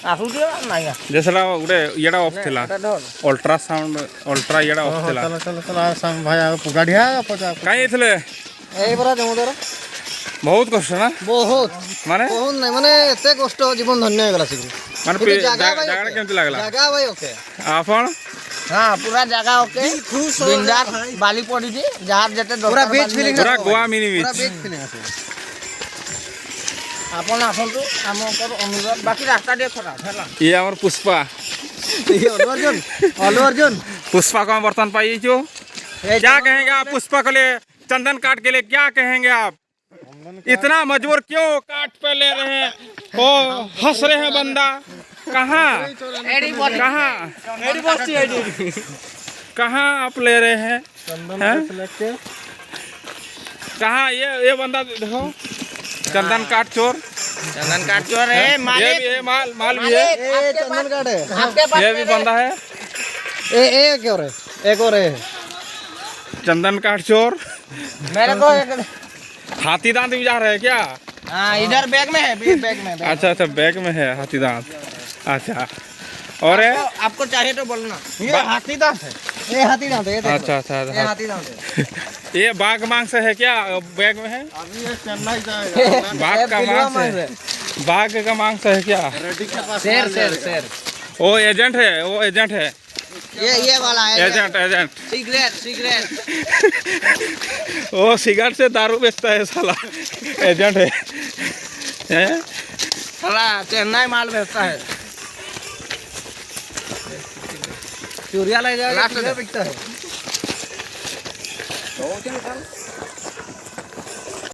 ଆସୁଛି ନାଇଁ ଯେସଲା ଗୋଟେ ଇଏଟା ଅଫ୍ ଥିଲା ଅଲ୍ଟ୍ରାସାଉଣ୍ଡ ଅଲ୍ଟ୍ରା ଇଏଟା ଅଫ୍ ଥିଲା ଭାଇ ଗାଡ଼ିଆ କାଇଁ ଯାଇଥିଲେ ଏଇ ପରା ଜମୁଦର ବହୁତ କଷ୍ଟ ନା ବହୁତ ମାନେ ବହୁତ ନାଇଁ ମାନେ ଏତେ କଷ୍ଟ ଜୀବନ ଧନ୍ୟ ହେଇଗଲା ଶୀଘ୍ର ମାନେ ଜାଗାଟା କେମିତି ଲାଗିଲା ଜାଗା ଭାଇ ଓକେ ଆପଣ ହଁ ପୁରା ଜାଗା ଓକେ ବିନ୍ଦାସ ବାଲି ପଡ଼ିଛି ଯାହାର ଯେତେ ପୁରା beach feeling ପୁରା ଗୋଆ ମିନି ବିଚ୍ ଆପଣ ଆସନ୍ତୁ ଆମ ଅନୁରୋଧ ବାକି ରାସ୍ତା ଟିକେ ଖରାପ ହେଲା ଇଏ ଆମର ପୁଷ୍ପା ଅଲ୍ଲୁ ଅର୍ଜୁନ पुष्पा को हम बर्तन पाई जो क्या कहेंगे आप पुष्पा के लिए चंदन काट के लिए क्या कहेंगे आप इतना मजबूर क्यों काट पे ले रहे हैं ओ हंस रहे हैं बंदा कहाँ कहाँ आप ले रहे हैं कहाँ ये बंदा देखो चंदन काट चोर है ये भी है माल भी है चंदन काट है आपके पास ये भी बंदा है एक और है एक और है चंदन काट चोर मेरे को एक हाथी दांत भी जा रहे हैं क्या हाँ इधर बैग में है बैग में अच्छा बैग में है हाथी दांत अच्छा और आपको चाहिए तो बोलना ये हाथी दांत है ये हाथी दांत है अच्छा ये हाथी दांत है ये बाघ मांस है क्या बैग में है अभी ये चेन्नई जाएगा बाघ का मांस है बाघ का मांस है क्या शेर वो एजेंट है ये वाला है एजेंट सिगरेट वो सिगरेट से दारू बेचता है साला एजेंट है साला चेन्नई माल बेचता है चूरिया ले जाएगा बिकता है